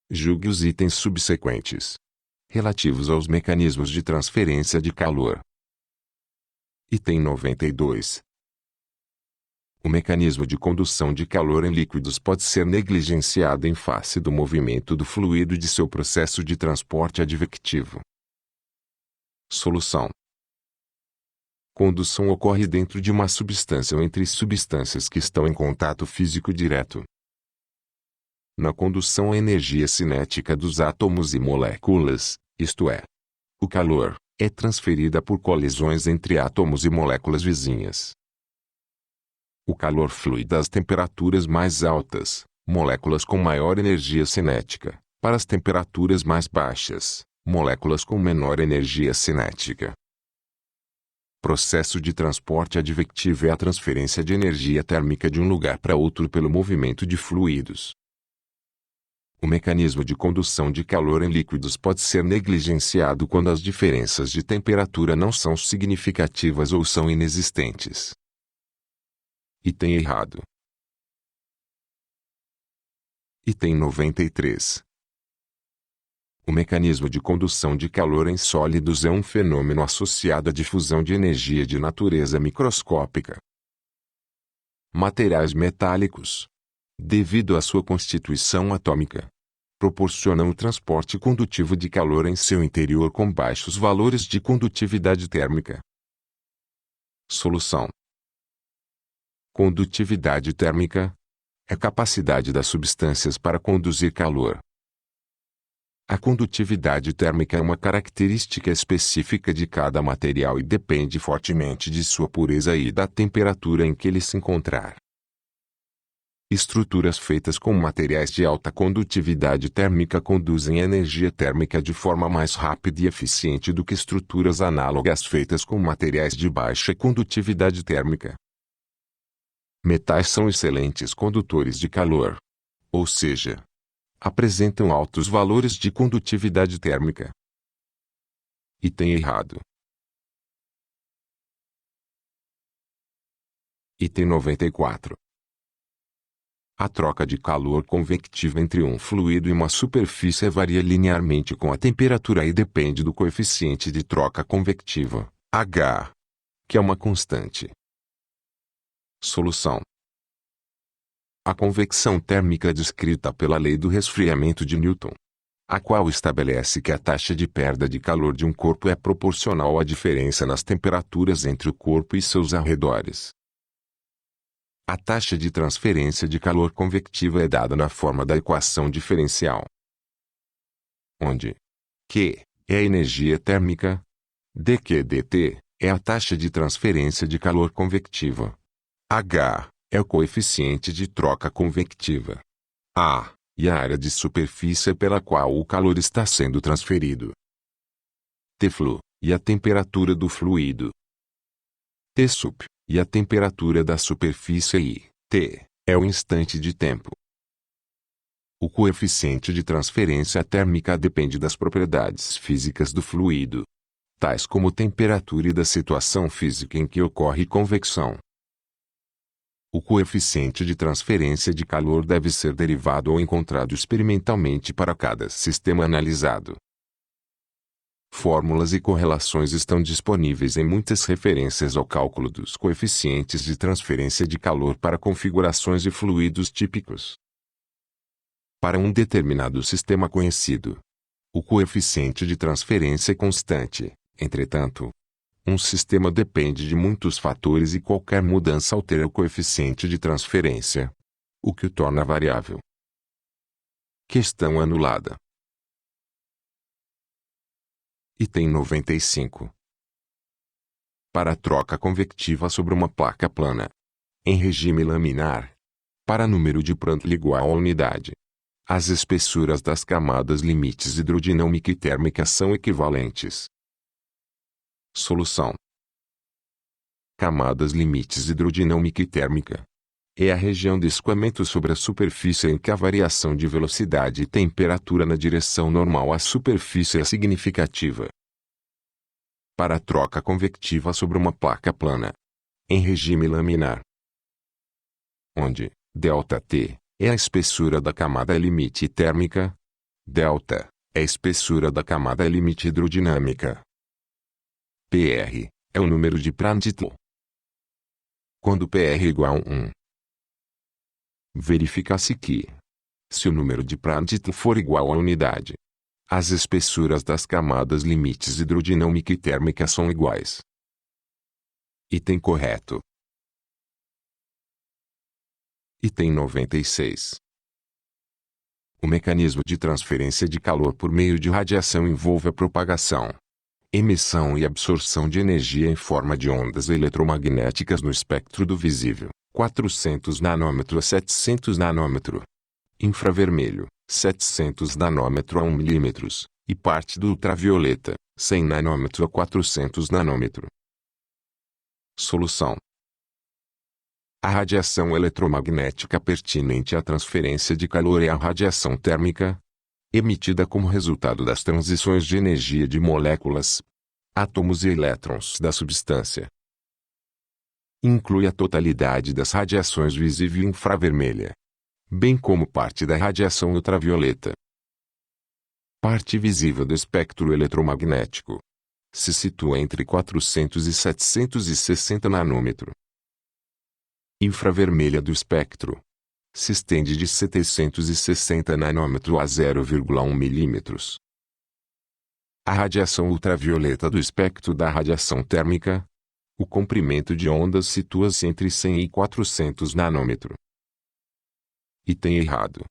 Julgue os itens subsequentes relativos aos mecanismos de transferência de calor. Item 92. O mecanismo de condução de calor em líquidos pode ser negligenciado em face do movimento do fluido e de seu processo de transporte advectivo. Solução. Condução ocorre dentro de uma substância ou entre substâncias que estão em contato físico direto. Na condução, a energia cinética dos átomos e moléculas, isto é, o calor, é transferida por colisões entre átomos e moléculas vizinhas. O calor flui das temperaturas mais altas, moléculas com maior energia cinética, para as temperaturas mais baixas, moléculas com menor energia cinética. Processo de transporte advectivo é a transferência de energia térmica de um lugar para outro pelo movimento de fluidos. O mecanismo de condução de calor em líquidos pode ser negligenciado quando as diferenças de temperatura não são significativas ou são inexistentes. Item errado. Item 93. O mecanismo de condução de calor em sólidos é um fenômeno associado à difusão de energia de natureza microscópica. Materiais metálicos, devido à sua constituição atômica, proporcionam o transporte condutivo de calor em seu interior com baixos valores de condutividade térmica. Solução. Condutividade térmica é a capacidade das substâncias para conduzir calor. A condutividade térmica é uma característica específica de cada material e depende fortemente de sua pureza e da temperatura em que ele se encontrar. Estruturas feitas com materiais de alta condutividade térmica conduzem energia térmica de forma mais rápida e eficiente do que estruturas análogas feitas com materiais de baixa condutividade térmica. Metais são excelentes condutores de calor, ou seja, apresentam altos valores de condutividade térmica. Item errado. Item 94. A troca de calor convectiva entre um fluido e uma superfície varia linearmente com a temperatura e depende do coeficiente de troca convectiva, H, que é uma constante. Solução. A convecção térmica é descrita pela lei do resfriamento de Newton, a qual estabelece que a taxa de perda de calor de um corpo é proporcional à diferença nas temperaturas entre o corpo e seus arredores. A taxa de transferência de calor convectiva é dada na forma da equação diferencial, onde Q é a energia térmica, dQ/dt é a taxa de transferência de calor convectiva, H é o coeficiente de troca convectiva, A, e a área de superfície pela qual o calor está sendo transferido, Tflu, e a temperatura do fluido, Tsup, e a temperatura da superfície e T é o instante de tempo. O coeficiente de transferência térmica depende das propriedades físicas do fluido, tais como temperatura e da situação física em que ocorre convecção. O coeficiente de transferência de calor deve ser derivado ou encontrado experimentalmente para cada sistema analisado. Fórmulas e correlações estão disponíveis em muitas referências ao cálculo dos coeficientes de transferência de calor para configurações de fluidos típicos. Para um determinado sistema conhecido, o coeficiente de transferência é constante. Entretanto, um sistema depende de muitos fatores e qualquer mudança altera o coeficiente de transferência, o que o torna variável. Questão anulada. Item 95. Para a troca convectiva sobre uma placa plana, em regime laminar, para número de Prandtl igual a unidade, as espessuras das camadas limites hidrodinâmica e térmica são equivalentes. Solução. Camadas limites hidrodinâmica e térmica é a região de escoamento sobre a superfície em que a variação de velocidade e temperatura na direção normal à superfície é significativa. Para a troca convectiva sobre uma placa plana, em regime laminar, onde ΔT é a espessura da camada limite térmica, Delta é a espessura da camada limite hidrodinâmica. PR é o número de Prandtl. Quando PR é igual a 1, verifica-se que, se o número de Prandtl for igual à unidade, as espessuras das camadas limites hidrodinâmica e térmica são iguais. Item correto. Item 96. O mecanismo de transferência de calor por meio de radiação envolve a propagação, emissão e absorção de energia em forma de ondas eletromagnéticas no espectro do visível, 400 nanômetro a 700 nanômetro, infravermelho, 700 nanômetro a 1 milímetros, e parte do ultravioleta, 100 nanômetro a 400 nanômetro. Solução: a radiação eletromagnética pertinente à transferência de calor é a radiação térmica, emitida como resultado das transições de energia de moléculas, átomos e elétrons da substância. Inclui a totalidade das radiações visível e infravermelha, bem como parte da radiação ultravioleta. Parte visível do espectro eletromagnético se situa entre 400 e 760 nanômetro. Infravermelha do espectro se estende de 760 nanômetro a 0,1 milímetros. A radiação ultravioleta do espectro da radiação térmica, o comprimento de ondas situa-se entre 100 e 400 nanômetro. Item errado.